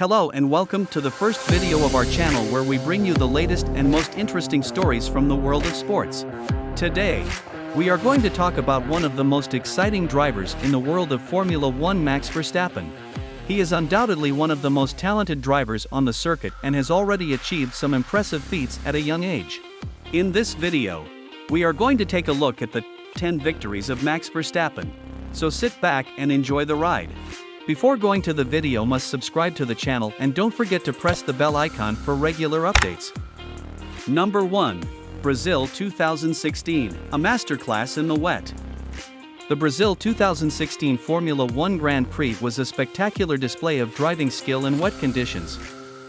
Hello and welcome to the first video of our channel where we bring you the latest and most interesting stories from the world of sports. Today, we are going to talk about one of the most exciting drivers in the world of Formula 1, Max Verstappen. He is undoubtedly one of the most talented drivers on the circuit and has already achieved some impressive feats at a young age. In this video, we are going to take a look at the 10 victories of Max Verstappen. So sit back and enjoy the ride. Before going to the video, must subscribe to the channel and don't forget to press the bell icon for regular updates. Number 1. Brazil 2016, a masterclass in the wet. The Brazil 2016 Formula 1 Grand Prix was a spectacular display of driving skill in wet conditions.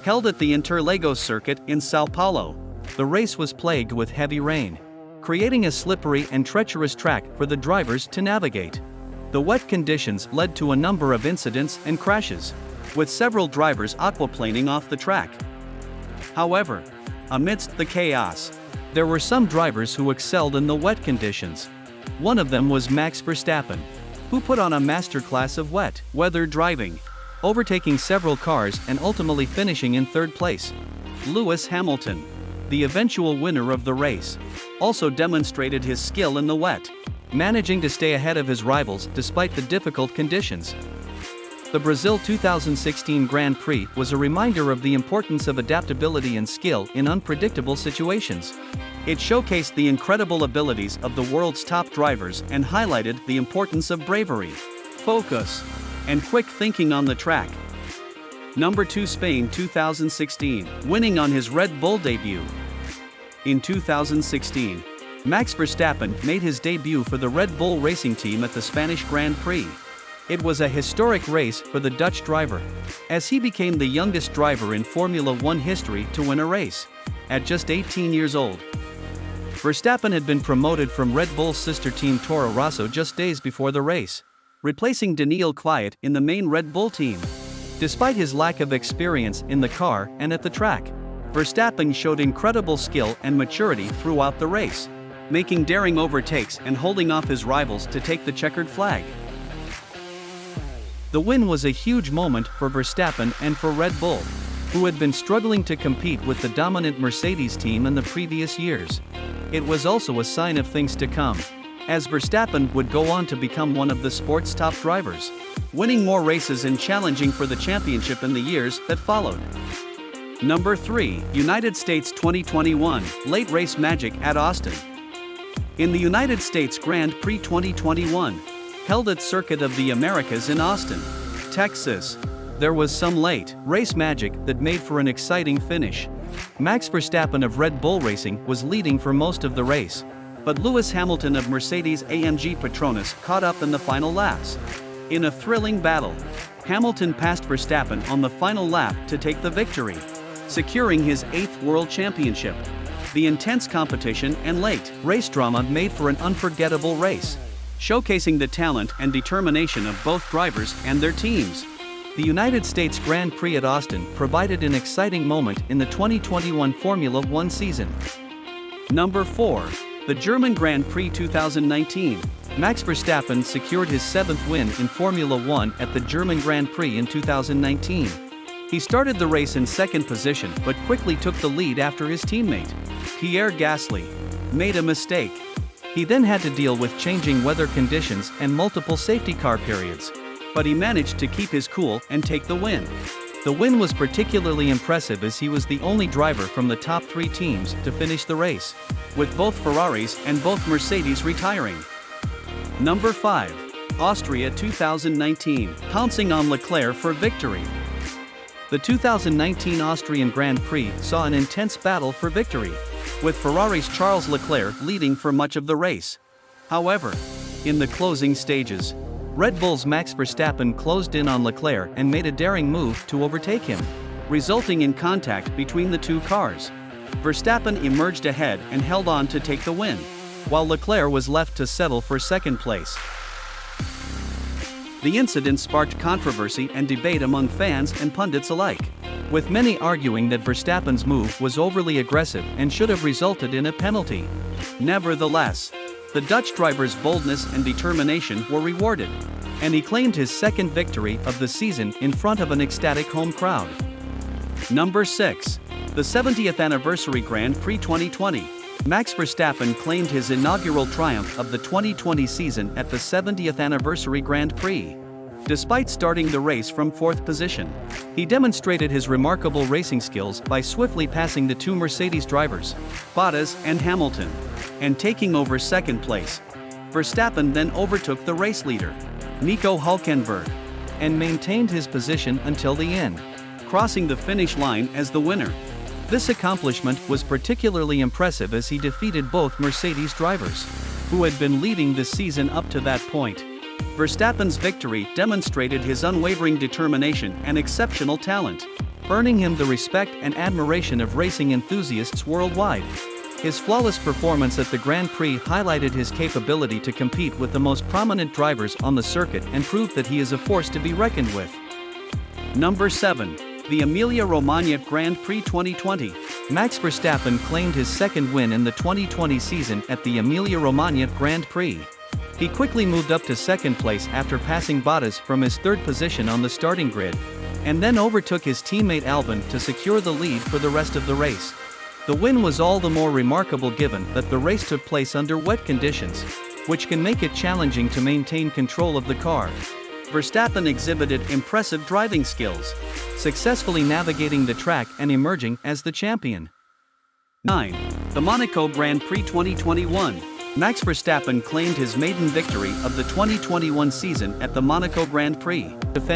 Held at the Interlagos circuit in Sao Paulo, the race was plagued with heavy rain, creating a slippery and treacherous track for the drivers to navigate. The wet conditions led to a number of incidents and crashes, with several drivers aquaplaning off the track. However, amidst the chaos, there were some drivers who excelled in the wet conditions. One of them was Max Verstappen, who put on a masterclass of wet weather driving, overtaking several cars and ultimately finishing in third place. Lewis Hamilton, the eventual winner of the race, also demonstrated his skill in the wet, managing to stay ahead of his rivals despite the difficult conditions. The Brazil 2016 Grand Prix was a reminder of the importance of adaptability and skill in unpredictable situations. It showcased the incredible abilities of the world's top drivers and highlighted the importance of bravery, focus, and quick thinking on the track. Number 2. Spain 2016, winning on his Red Bull debut. In 2016, Max Verstappen made his debut for the Red Bull racing team at the Spanish Grand Prix. It was a historic race for the Dutch driver, as he became the youngest driver in Formula 1 history to win a race, at just 18 years old. Verstappen had been promoted from Red Bull's sister team Toro Rosso just days before the race, replacing Daniil Kvyat in the main Red Bull team. Despite his lack of experience in the car and at the track, Verstappen showed incredible skill and maturity throughout the race, making daring overtakes and holding off his rivals to take the checkered flag. The win was a huge moment for Verstappen and for Red Bull, who had been struggling to compete with the dominant Mercedes team in the previous years. It was also a sign of things to come, as Verstappen would go on to become one of the sport's top drivers, winning more races and challenging for the championship in the years that followed. Number 3. United States 2021, late race magic at Austin. In the United States Grand Prix 2021, held at Circuit of the Americas in Austin, Texas, there was some late race magic that made for an exciting finish. Max Verstappen of Red Bull Racing was leading for most of the race, but Lewis Hamilton of Mercedes-AMG Petronas caught up in the final laps. In a thrilling battle, Hamilton passed Verstappen on the final lap to take the victory, securing his 8th World Championship. The intense competition and late race drama made for an unforgettable race, showcasing the talent and determination of both drivers and their teams. The United States Grand Prix at Austin provided an exciting moment in the 2021 Formula 1 season. Number 4. The German Grand Prix 2019. Max Verstappen secured his 7th win in Formula 1 at the German Grand Prix in 2019. He started the race in second position but quickly took the lead after his teammate, Pierre Gasly, made a mistake. He then had to deal with changing weather conditions and multiple safety car periods, but he managed to keep his cool and take the win. The win was particularly impressive as he was the only driver from the top 3 teams to finish the race, with both Ferraris and both Mercedes retiring. Number 5. Austria 2019, pouncing on Leclerc for victory. The 2019 Austrian Grand Prix saw an intense battle for victory, with Ferrari's Charles Leclerc leading for much of the race. However, in the closing stages, Red Bull's Max Verstappen closed in on Leclerc and made a daring move to overtake him, resulting in contact between the two cars. Verstappen emerged ahead and held on to take the win, while Leclerc was left to settle for second place. The incident sparked controversy and debate among fans and pundits alike, with many arguing that Verstappen's move was overly aggressive and should have resulted in a penalty. Nevertheless, the Dutch driver's boldness and determination were rewarded, and he claimed his second victory of the season in front of an ecstatic home crowd. Number 6. The 70th Anniversary Grand Prix 2020. Max Verstappen claimed his inaugural triumph of the 2020 season at the 70th Anniversary Grand Prix. Despite starting the race from 4th position, he demonstrated his remarkable racing skills by swiftly passing the two Mercedes drivers, Bottas and Hamilton, and taking over second place. Verstappen then overtook the race leader, Nico Hülkenberg, and maintained his position until the end, crossing the finish line as the winner. This accomplishment was particularly impressive as he defeated both Mercedes drivers, who had been leading the season up to that point. Verstappen's victory demonstrated his unwavering determination and exceptional talent, earning him the respect and admiration of racing enthusiasts worldwide. His flawless performance at the Grand Prix highlighted his capability to compete with the most prominent drivers on the circuit and proved that he is a force to be reckoned with. Number 7. The Emilia-Romagna Grand Prix 2020. Max Verstappen claimed his second win in the 2020 season at the Emilia-Romagna Grand Prix. He quickly moved up to second place after passing Bottas from his third position on the starting grid, and then overtook his teammate Albon to secure the lead for the rest of the race. The win was all the more remarkable given that the race took place under wet conditions, which can make it challenging to maintain control of the car. Verstappen exhibited impressive driving skills, successfully navigating the track and emerging as the champion. 9. The Monaco Grand Prix 2021. Max Verstappen claimed his maiden victory of the 2021 season at the Monaco Grand Prix, defending